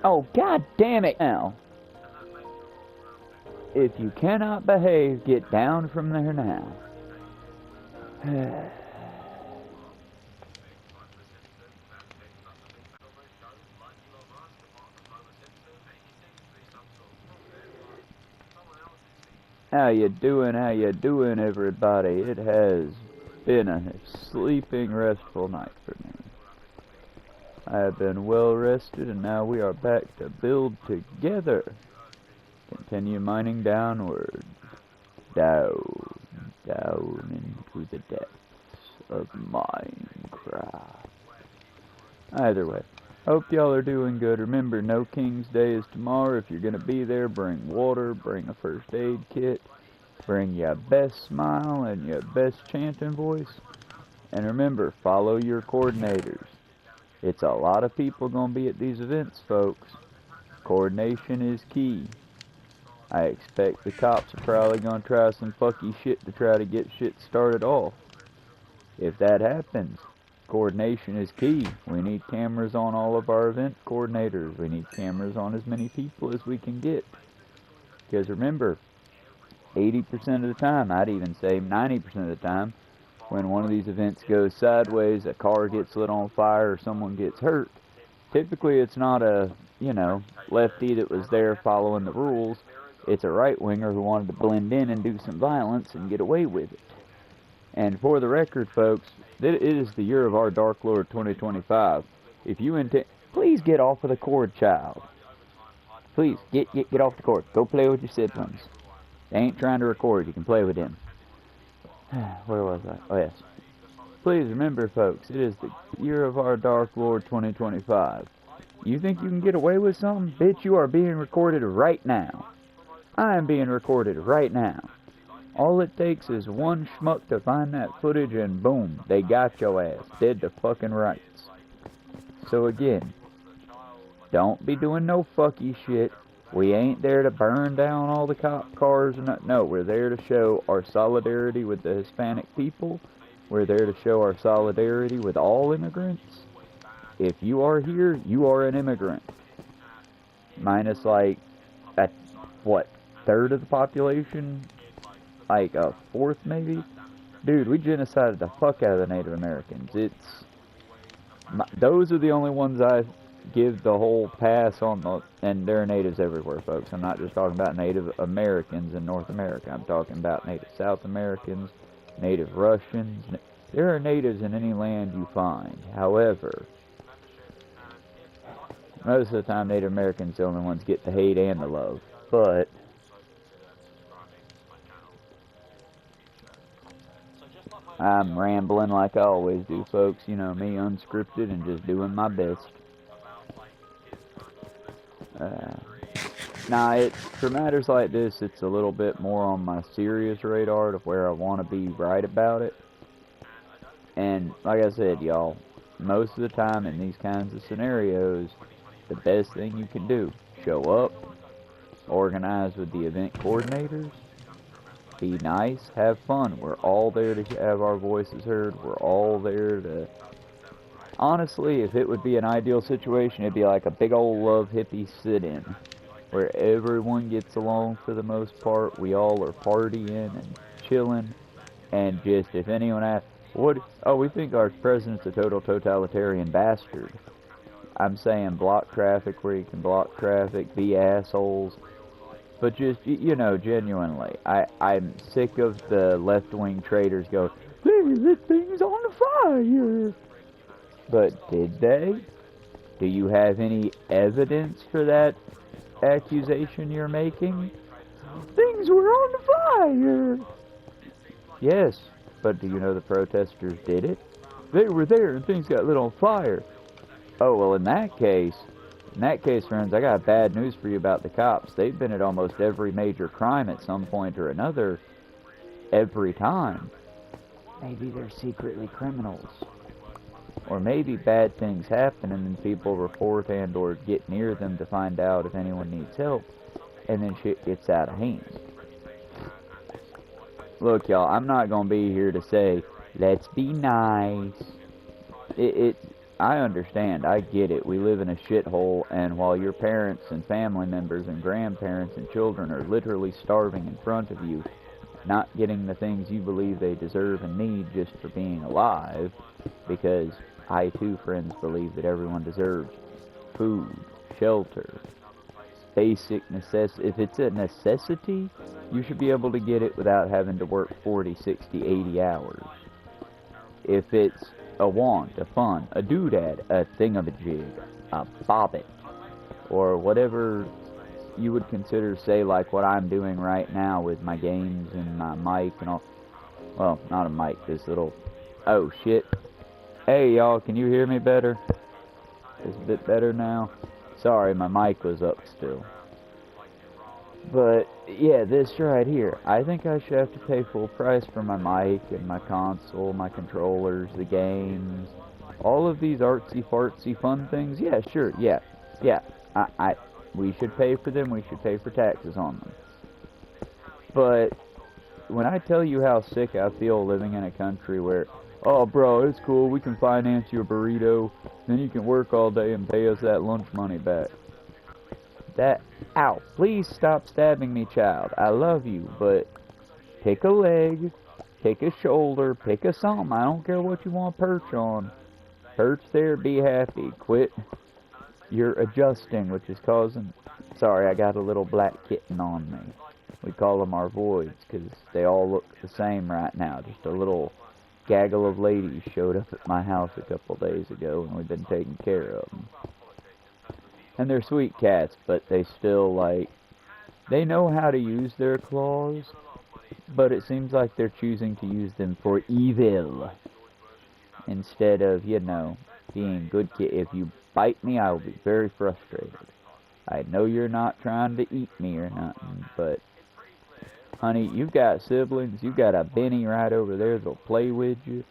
Oh, god damn it now. If you cannot behave, get down from there now. How you doing, everybody? It has been a sleeping, restful night for me. I have been well rested, and now we are back to build together. Continue mining downward. Down into the depths of Minecraft. Either way, hope y'all are doing good. Remember, No King's Day is tomorrow. If you're going to be there, bring water, bring a first aid kit, bring your best smile and your best chanting voice. And remember, follow your coordinators. It's a lot of people going to be at these events, folks. Coordination is key. I expect the cops are probably going to try some fucky shit to try to get shit started off. If that happens, coordination is key. We need cameras on all of our event coordinators. We need cameras on as many people as we can get. Because remember, 80% of the time, I'd even say 90% of the time, when one of these events goes sideways, a car gets lit on fire or someone gets hurt, typically it's not a, lefty that was there following the rules. It's a right-winger who wanted to blend in and do some violence and get away with it. And for the record, folks, it is the year of our Dark Lord 2025. If you intend, please get off of the cord, child. Please, get off the cord. Go play with your siblings. They ain't trying to record. You can play with them. Where was I? Oh, yes. Please remember, folks, it is the year of our Dark Lord 2025. You think you can get away with something? Bitch, you are being recorded right now. I am being recorded right now. All it takes is one schmuck to find that footage and boom, they got your ass dead to fucking rights. So again, don't be doing no fucky shit. We ain't there to burn down all the cop cars. No, we're there to show our solidarity with the Hispanic people. We're there to show our solidarity with all immigrants. If you are here, you are an immigrant. Minus like, third of the population? Like a fourth maybe? Dude, we genocided the fuck out of the Native Americans. Those are the only ones I give the whole pass on, and there are natives everywhere, folks. I'm not just talking about Native Americans in North America. I'm talking about Native South Americans, Native Russians. There are natives in any land you find. However, most of the time Native Americans are the only ones get the hate and the love. But I'm rambling like I always do, folks. You know me, unscripted and just doing my best. For matters like this, it's a little bit more on my serious radar to where I want to be right about it. And like I said, y'all, most of the time in these kinds of scenarios, the best thing you can do, show up, organize with the event coordinators, be nice, have fun. We're all there to have our voices heard. We're all there to... Honestly, if it would be an ideal situation, it'd be like a big old love hippie sit-in, where everyone gets along for the most part. We all are partying and chilling, and just, if anyone asks, we think our president's a total totalitarian bastard. I'm saying block traffic where you can block traffic, be assholes. But just, genuinely, I'm sick of the left-wing traitors go, they lit things on fire. But did they? Do you have any evidence for that accusation you're making? Things were on fire. Yes, but do you know the protesters did it? They were there and things got lit on fire. Oh, well, in that case, friends, I got bad news for you about the cops. They've been at almost every major crime at some point or another, every time. Maybe they're secretly criminals. Or maybe bad things happen and then people report and or get near them to find out if anyone needs help, and then shit gets out of hand. Look, y'all, I'm not going to be here to say, let's be nice. I understand, I get it. We live in a shithole, and while your parents and family members and grandparents and children are literally starving in front of you, not getting the things you believe they deserve and need just for being alive, because I too, friends, believe that everyone deserves food, shelter, basic necessity. If it's a necessity, you should be able to get it without having to work 40, 60, 80 hours. If it's a want, a fun, a doodad, a thingamajig, a bobbit, or whatever you would consider, say, like what I'm doing right now with my games and my mic and all. Well, not a mic, this little... Oh, shit. Hey, y'all, can you hear me better? Is it a bit better now? Sorry, my mic was up still. But, yeah, this right here. I think I should have to pay full price for my mic and my console, my controllers, the games, all of these artsy-fartsy fun things. Yeah, sure, yeah. We should pay for them, we should pay for taxes on them. But, when I tell you how sick I feel living in a country where, oh, bro, it's cool, we can finance you a burrito, then you can work all day and pay us that lunch money back. Ow, please stop stabbing me, child. I love you, but pick a leg, pick a shoulder, pick a something. I don't care what you want to perch on. Perch there, be happy. Quit. You're adjusting, which is causing... Sorry, I got a little black kitten on me. We call them our voids, because they all look the same right now. Just a little gaggle of ladies showed up at my house a couple days ago, and we've been taking care of them. And they're sweet cats, but they still, like, they know how to use their claws, but it seems like they're choosing to use them for evil, instead of, you know, being good kid. If you bite me, I will be very frustrated. I know you're not trying to eat me or nothing, but, honey, you've got siblings, you've got a Benny right over there that'll play with you.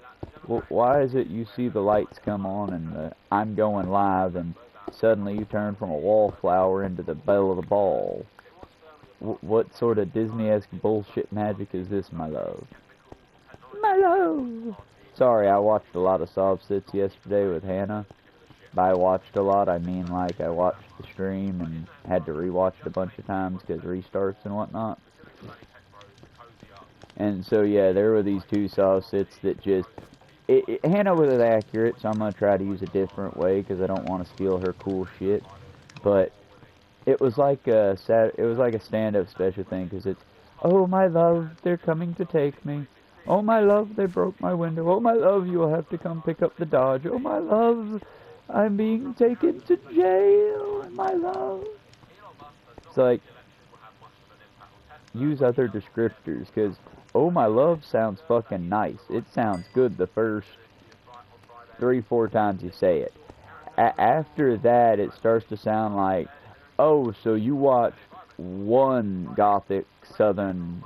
Well, why is it you see the lights come on and I'm going live and suddenly you turn from a wallflower into the belle of the ball? What sort of Disney-esque bullshit magic is this, my love? My love! Sorry, I watched a lot of Sob Sits yesterday with Hannah. By watched a lot, I mean like I watched the stream and had to rewatch it a bunch of times because restarts and whatnot. And so, yeah, there were these two Sob Sits that just... Hannah was accurate, so I'm going to try to use a different way because I don't want to steal her cool shit. But it was like a stand-up special thing because it's, oh, my love, they're coming to take me. Oh, my love, they broke my window. Oh, my love, you will have to come pick up the Dodge. Oh, my love, I'm being taken to jail. My love. It's like, use other descriptors because... Oh, my love sounds fucking nice. It sounds good the first 3-4 times you say it. After that, it starts to sound like, oh, so you watched one gothic southern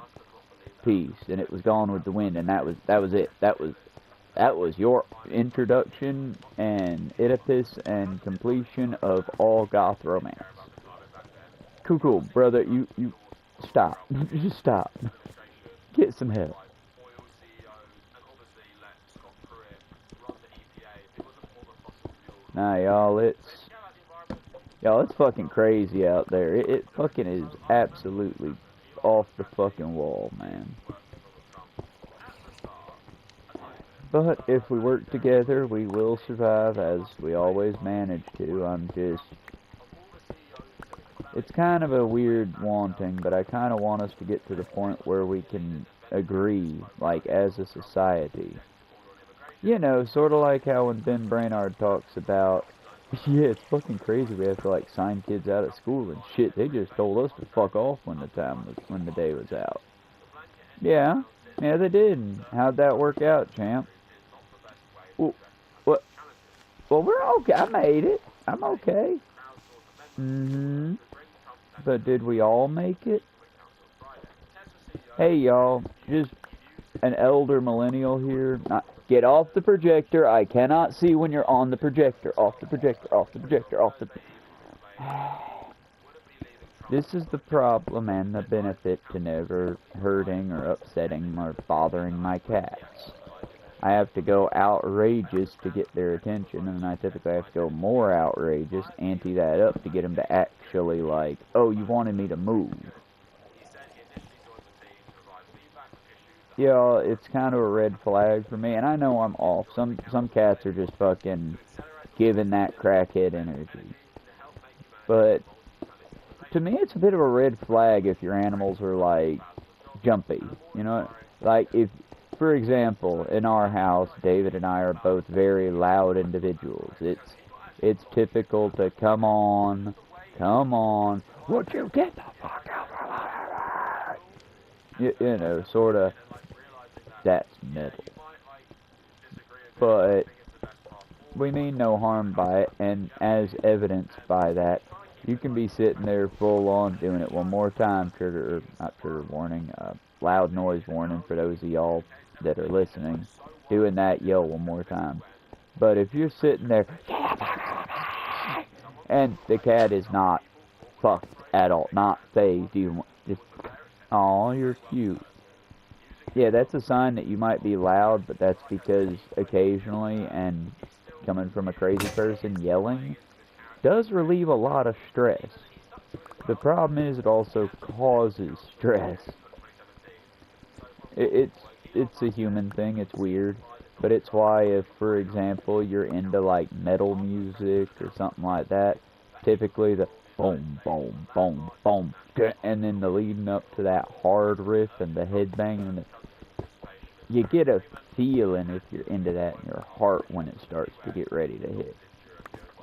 piece, and it was Gone with the Wind, and that was it. That was your introduction and Oedipus and completion of all goth romance. Cool, brother. You stop. Just stop. Get some help. Nah, y'all, it's fucking crazy out there. It fucking is absolutely off the fucking wall, man. But if we work together, we will survive, as we always manage to. It's kind of a weird wanting, but I kind of want us to get to the point where we can agree, like, as a society. You know, sort of like how when Ben Brainard talks about, yeah, it's fucking crazy we have to, like, sign kids out of school and shit. They just told us to fuck off when the day was out. Yeah, they did. How'd that work out, champ? Well, what? Well, we're okay. I made it. I'm okay. Mm-hmm. But did we all make it? Hey, y'all. Just an elder millennial here. Get off the projector. I cannot see when you're on the projector. Off the projector. Off the projector. Off the... This is the problem and the benefit to never hurting or upsetting or bothering my cats. I have to go outrageous to get their attention, and I typically have to go more outrageous, ante that up to get them to actually like, oh, you wanted me to move. Yeah, it's kind of a red flag for me, and I know I'm off. Some cats are just fucking giving that crackhead energy. But to me, it's a bit of a red flag if your animals are like jumpy. You know, like if, for example, in our house, David and I are both very loud individuals. It's typical to come on, would you get the fuck out? You know, sort of. That's metal. But we mean no harm by it, and as evidenced by that, you can be sitting there full on doing it one more time, not trigger warning, loud noise warning for those of y'all that are listening, doing that yell one more time. But if you're sitting there, and the cat is not fucked at all, not phased, you just, aw, you're cute. Yeah, that's a sign that you might be loud, but that's because occasionally, and coming from a crazy person, yelling does relieve a lot of stress. The problem is it also causes stress. It's a human thing, it's weird, but it's why if, for example, you're into like metal music or something like that, typically the boom, boom, boom, boom, and then the leading up to that hard riff and the headbanging and you get a feeling if you're into that in your heart when it starts to get ready to hit.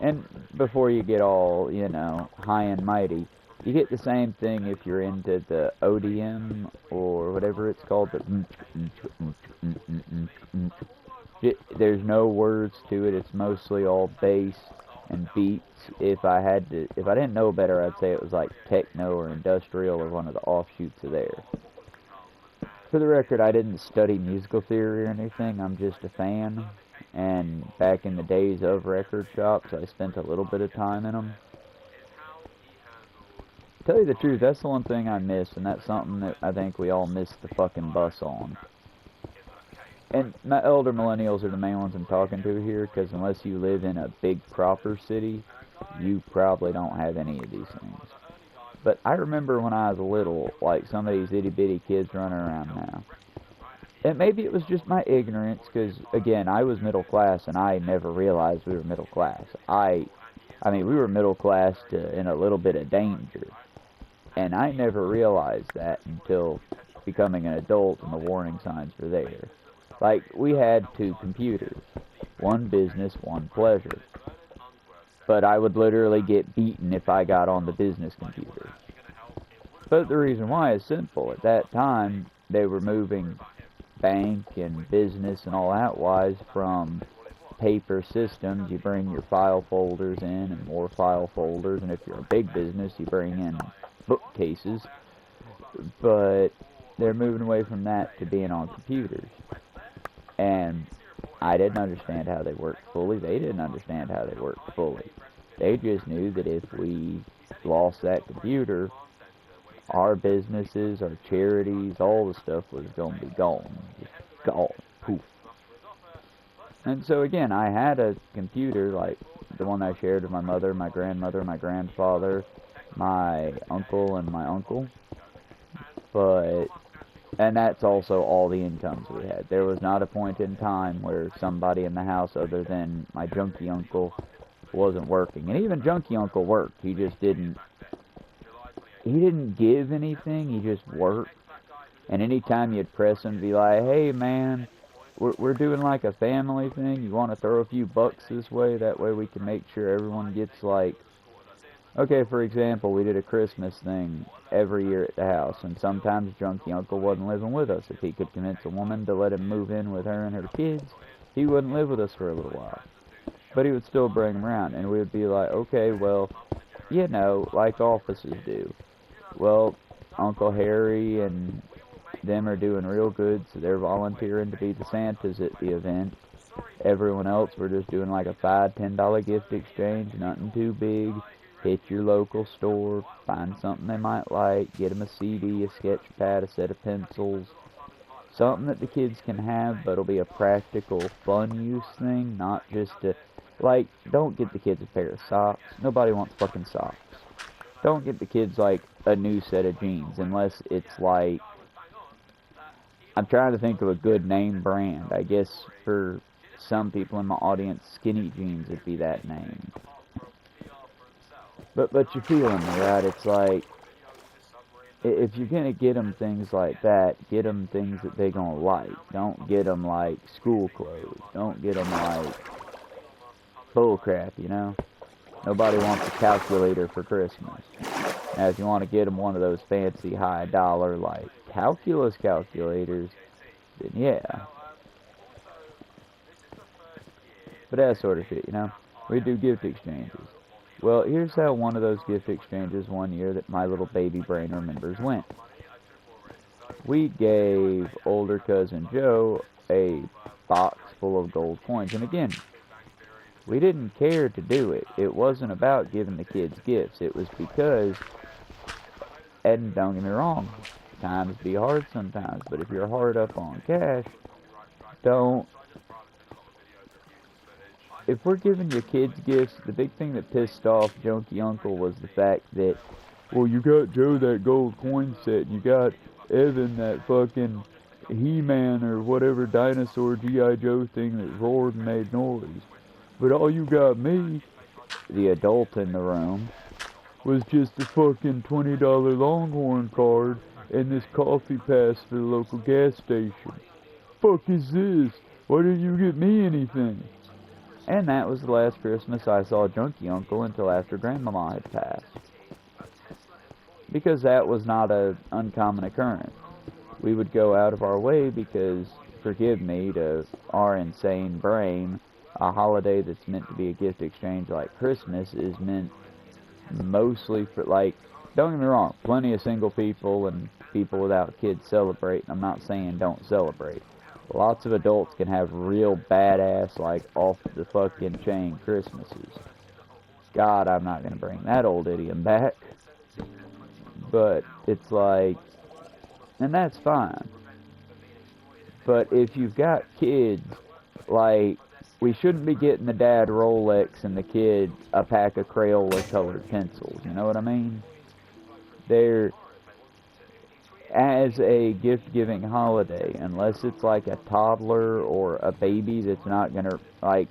And before you get all, you know, high and mighty, you get the same thing if you're into the ODM or whatever it's called. There's no words to it. It's mostly all bass and beats. If I didn't know better, I'd say it was like techno or industrial or one of the offshoots of there. For the record, I didn't study musical theory or anything, I'm just a fan, and back in the days of record shops, I spent a little bit of time in them. To tell you the truth, that's the one thing I miss, and that's something that I think we all miss the fucking bus on. And my elder millennials are the main ones I'm talking to here, because unless you live in a big proper city, you probably don't have any of these things. But I remember when I was little, like some of these itty-bitty kids running around now. And maybe it was just my ignorance, because, again, I was middle class, and I never realized we were middle class. I mean, we were middle class in a little bit of danger. And I never realized that until becoming an adult and the warning signs were there. Like, we had 2 computers. One business, one pleasure. But I would literally get beaten if I got on the business computer. But the reason why is simple. At that time, they were moving bank and business and all that wise from paper systems. You bring your file folders in and more file folders, and if you're a big business, you bring in bookcases. But they're moving away from that to being on computers. And I didn't understand how they worked fully. They didn't understand how they worked fully. They just knew that if we lost that computer, our businesses, our charities, all the stuff was going to be gone. Just gone. Poof. And so again, I had a computer like the one I shared with my mother, my grandmother, my grandfather, my uncle, and my uncle. And that's also all the incomes we had. There was not a point in time where somebody in the house other than my junkie uncle wasn't working. And even junkie uncle worked. He just didn't give anything, he just worked. And anytime you'd press him to be like, hey man, we're doing like a family thing, you want to throw a few bucks this way, that way we can make sure everyone gets like, okay, for example, we did a Christmas thing every year at the house, and sometimes junkie uncle wasn't living with us. If he could convince a woman to let him move in with her and her kids, he wouldn't live with us for a little while. But he would still bring them around, and we would be like, okay, well, you know, like offices do. Well, Uncle Harry and them are doing real good, so they're volunteering to be the Santas at the event. Everyone else, we're just doing like a $5, $10 gift exchange, nothing too big. Hit your local store, find something they might like, get them a CD, a sketch pad, a set of pencils, Something that the kids can have, but it'll be a practical, fun use thing, not just a, like, don't get the kids a pair of socks. Nobody wants fucking socks. Don't get the kids, like, a new set of jeans, unless it's, like, I'm trying to think of a good name brand. I guess for some people in my audience, skinny jeans would be that name. But you're feeling me, right? It's like, if you're gonna get them things like that, get them things that they're gonna like. Don't get them like school clothes. Don't get them like bullcrap, you know? Nobody wants a calculator for Christmas. Now, if you want to get them one of those fancy high dollar like calculus calculators, then yeah. But that sort of shit, you know? We do gift exchanges. Well, here's how one of those gift exchanges one year that my little baby brain remembers went. We gave older cousin Joe a box full of gold coins. And again, we didn't care to do it. It wasn't about giving the kids gifts. It was because, and don't get me wrong, times be hard sometimes. But if you're hard up on cash, don't. If we're giving your kids gifts, the big thing that pissed off Junkie Uncle was the fact that, well, you got Joe that gold coin set, and you got Evan that fucking He-Man or whatever dinosaur G.I. Joe thing that roared and made noise. But all you got me, the adult in the room, was just a fucking $20 Longhorn card and this coffee pass for the local gas station. Fuck is this? Why didn't you get me anything? And that was the last Christmas I saw Junkie Uncle until after Grandmama had passed. Because that was not an uncommon occurrence. We would go out of our way because, forgive me, to our insane brain, a holiday that's meant to be a gift exchange like Christmas is meant mostly for, like, don't get me wrong, plenty of single people and people without kids celebrate. I'm not saying don't celebrate. Lots of adults can have real badass, like, off-the-fucking-chain Christmases. God, I'm not going to bring that old idiom back. But it's like, and that's fine. But if you've got kids, like, we shouldn't be getting the dad Rolex and the kid a pack of Crayola-colored pencils. You know what I mean? They're, as a gift-giving holiday, unless it's like a toddler or a baby that's not gonna, like,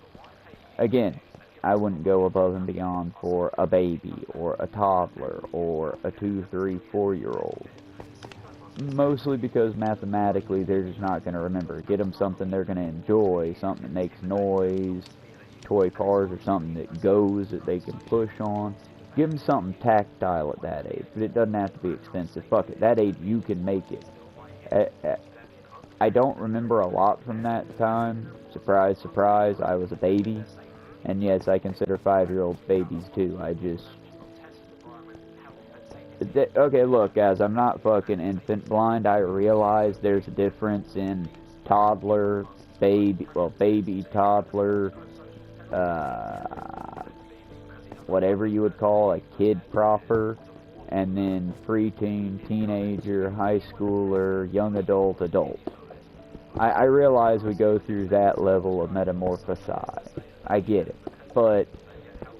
again, I wouldn't go above and beyond for a baby or a toddler or a 2, 3, 4-year-old. Mostly because mathematically they're just not gonna remember. Get them something they're gonna enjoy, something that makes noise, toy cars or something that goes that they can push on. Give them something tactile at that age, but it doesn't have to be expensive. Fuck it, that age you can make it. I don't remember a lot from that time. Surprise, surprise, I was a baby. And yes, I consider 5-year-olds babies too. I just... Okay, look guys, I'm not fucking infant blind. I realize there's a difference in toddler, baby, well, baby, toddler, whatever you would call a kid proper, and then preteen, teenager, high schooler, young adult, adult. I realize we go through that level of metamorphosis. I get it. But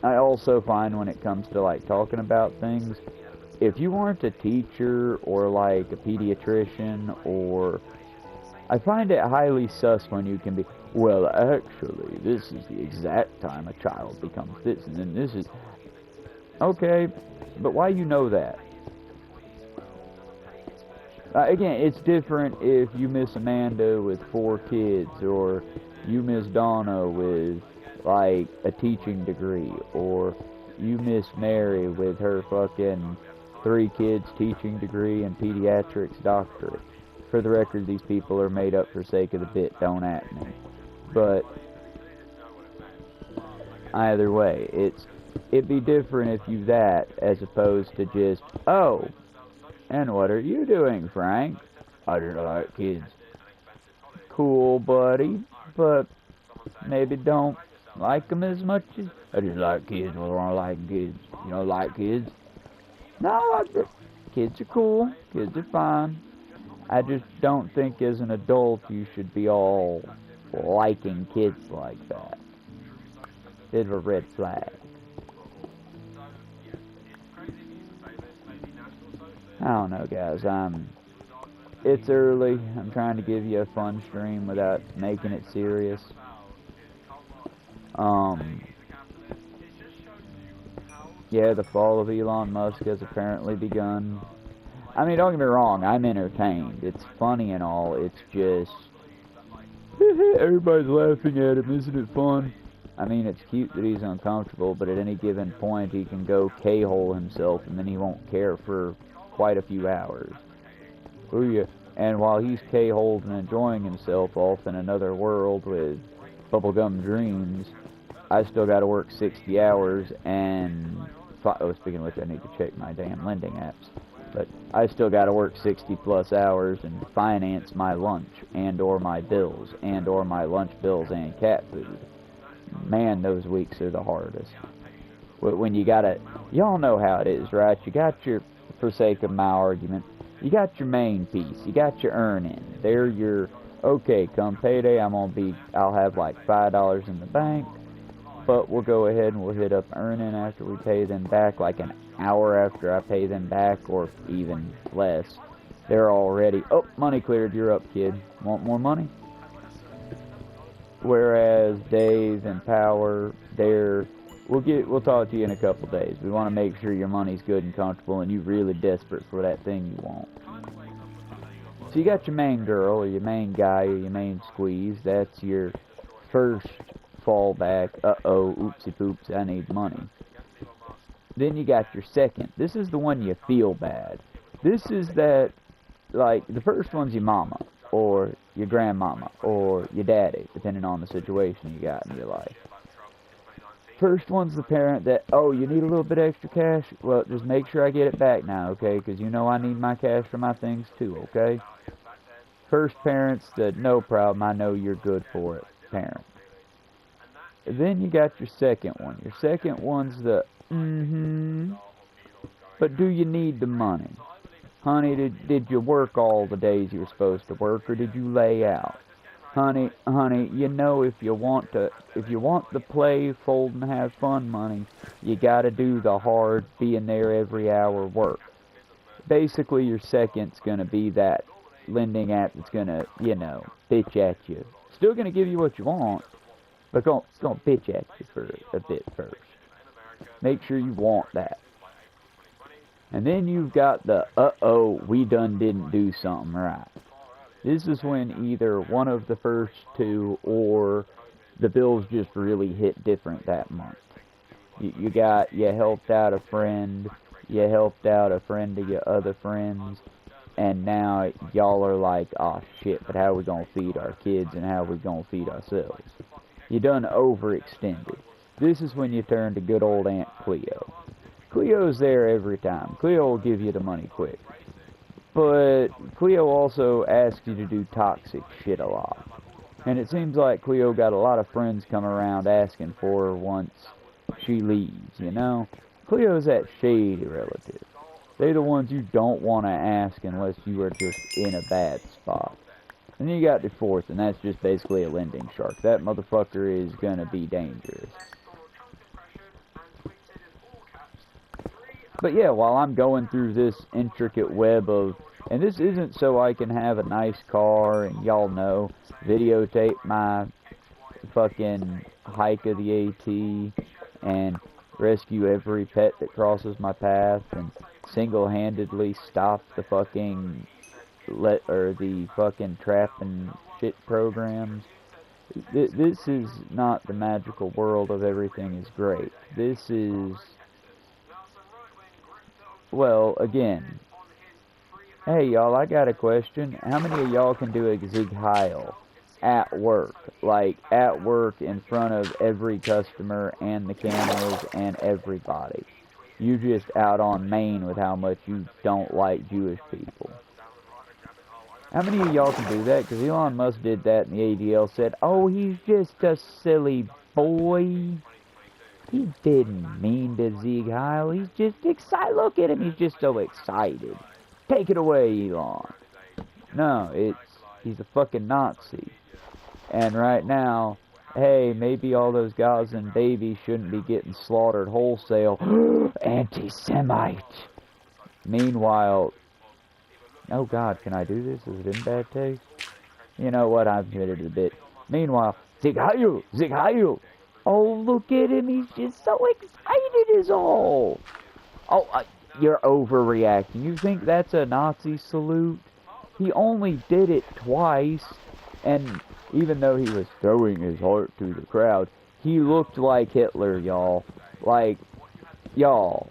I also find when it comes to like talking about things, if you aren't a teacher or like a pediatrician, or I find it highly sus when you can be, well, actually, this is the exact time a child becomes this, and then this is... Okay, but why you know that? Again, it's different if you miss Amanda with 4 kids, or you miss Donna with, like, a teaching degree, or you miss Mary with her fucking 3 kids teaching degree and pediatrics doctorate. For the record, these people are made up for sake of the bit, don't at me. But either way, it'd be different if you that, as opposed to just, oh, and what are you doing, Frank? I just like kids. Cool, buddy, but maybe don't like them as much as... I just like kids. Well, I don't like kids. You don't like kids? No, kids are cool. Kids are fine. I just don't think as an adult you should be all liking kids like that. Bit of a red flag. I don't know, guys. It's early. I'm trying to give you a fun stream without making it serious. Yeah, the fall of Elon Musk has apparently begun. I mean, don't get me wrong, I'm entertained. It's funny and all, it's just... everybody's laughing at him, isn't it fun? I mean, it's cute that he's uncomfortable, but at any given point he can go K-hole himself and then he won't care for quite a few hours. Ooh, yeah. And while he's K-holed and enjoying himself off in another world with bubblegum dreams, I still gotta work 60 hours and... Oh, speaking of which, I need to check my damn lending apps. But I still gotta work 60 plus hours and finance my lunch and or my bills and or my lunch bills and cat food. Man, those weeks are the hardest. When you gotta... Y'all know how it is, right? You got your, for sake of my argument, you got your main piece. You got your earn-in. They're your... Okay, come payday, I'll have like $5 in the bank. But we'll go ahead and we'll hit up earn-in after we pay them back, like an hour after I pay them back, or even less. They're already, oh, money cleared, you're up, kid. Want more money? Whereas Dave and Power, we'll talk to you in a couple days. We want to make sure your money's good and comfortable and you're really desperate for that thing you want. So you got your main girl, or your main guy, or your main squeeze. That's your first fallback. Uh-oh, oopsie poops, I need money. Then you got your second. This is the one you feel bad. This is that, like, the first one's your mama, or your grandmama, or your daddy, depending on the situation you got in your life. First one's the parent that, oh, you need a little bit extra cash? Well, just make sure I get it back now, okay? Because you know I need my cash for my things too, okay? First parent's the, no problem, I know you're good for it, parent. Then you got your second one. Your second one's the, but do you need the money? Honey, did you work all the days you were supposed to work, or did you lay out? Honey, you know if you want the play, fold, and have fun money, you gotta do the hard, being there every hour work. Basically, your second's gonna be that lending app that's gonna, you know, bitch at you. Still gonna give you what you want, but it's gonna bitch at you for a bit first. Make sure you want that. And then you've got the, uh-oh, we done didn't do something right. This is when either one of the first two or the bills just really hit different that month. You helped out a friend, you helped out a friend of your other friends, and now y'all are like, oh shit, but how are we gonna feed our kids and how are we gonna feed ourselves? You done overextended. This is when you turn to good old Aunt Cleo. Cleo's there every time. Cleo will give you the money quick. But Cleo also asks you to do toxic shit a lot. And it seems like Cleo got a lot of friends come around asking for her once she leaves, you know? Cleo's that shady relative. They're the ones you don't want to ask unless you are just in a bad spot. And then you got the fourth, and that's just basically a lending shark. That motherfucker is gonna be dangerous. But yeah, while I'm going through this intricate web of, and this isn't so I can have a nice car and y'all know, videotape my fucking hike of the AT and rescue every pet that crosses my path and single-handedly stop the fucking the fucking trap and shit programs. This is not the magical world of everything is great. This is, well, again, hey y'all, I got a question. How many of y'all can do a Sieg Heil at work? Like, at work in front of every customer and the cameras and everybody. You just out on Main with how much you don't like Jewish people. How many of y'all can do that? Because Elon Musk did that and the ADL said, oh, he's just a silly boy. He didn't mean to Sieg Heil. He's just excited. Look at him. He's just so excited. Take it away, Elon. No, he's a fucking Nazi. And right now, hey, maybe all those guys and babies shouldn't be getting slaughtered wholesale. Anti-Semite! Meanwhile, oh God, can I do this? Is it in bad taste? You know what, I've committed a bit. Meanwhile, Sieg Heil! Sieg Heil! Oh, look at him, he's just so excited is all! Oh, you're overreacting. You think that's a Nazi salute? He only did it twice, and even though he was throwing his heart to the crowd, he looked like Hitler, y'all. Like, y'all,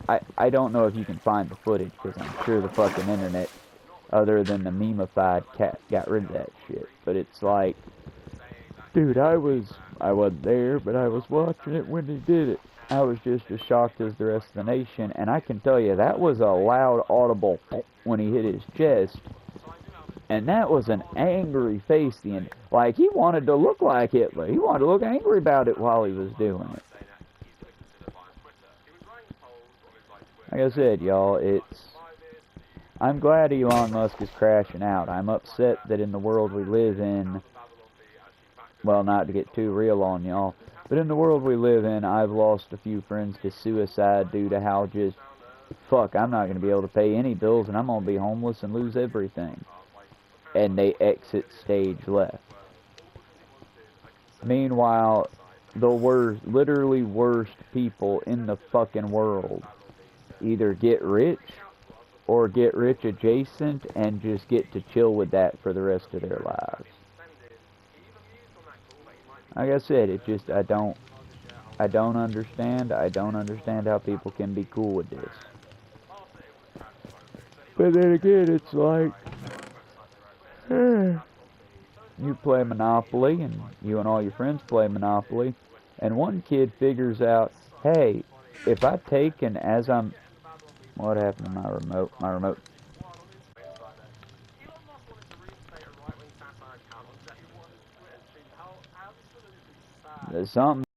I don't know if you can find the footage, because I'm sure the fucking internet, other than the meme-ified cat, got rid of that shit. But it's like, dude, I wasn't there, but I was watching it when he did it. I was just as shocked as the rest of the nation, and I can tell you, that was a loud, audible when he hit his chest. And that was an angry face. Like, he wanted to look like Hitler. He wanted to look angry about it while he was doing it. Like I said, y'all, I'm glad Elon Musk is crashing out. I'm upset that in the world we live in, well, not to get too real on y'all, but in the world we live in, I've lost a few friends to suicide due to how just, fuck, I'm not going to be able to pay any bills, and I'm going to be homeless and lose everything. And they exit stage left. Meanwhile, the literally worst people in the fucking world either get rich or get rich adjacent and just get to chill with that for the rest of their lives. Like I said, it just, I don't understand. I don't understand how people can be cool with this. But then again, it's like, you play Monopoly, and you and all your friends play Monopoly, and one kid figures out, hey, if I take and as I'm, what happened to my remote? My remote. There's something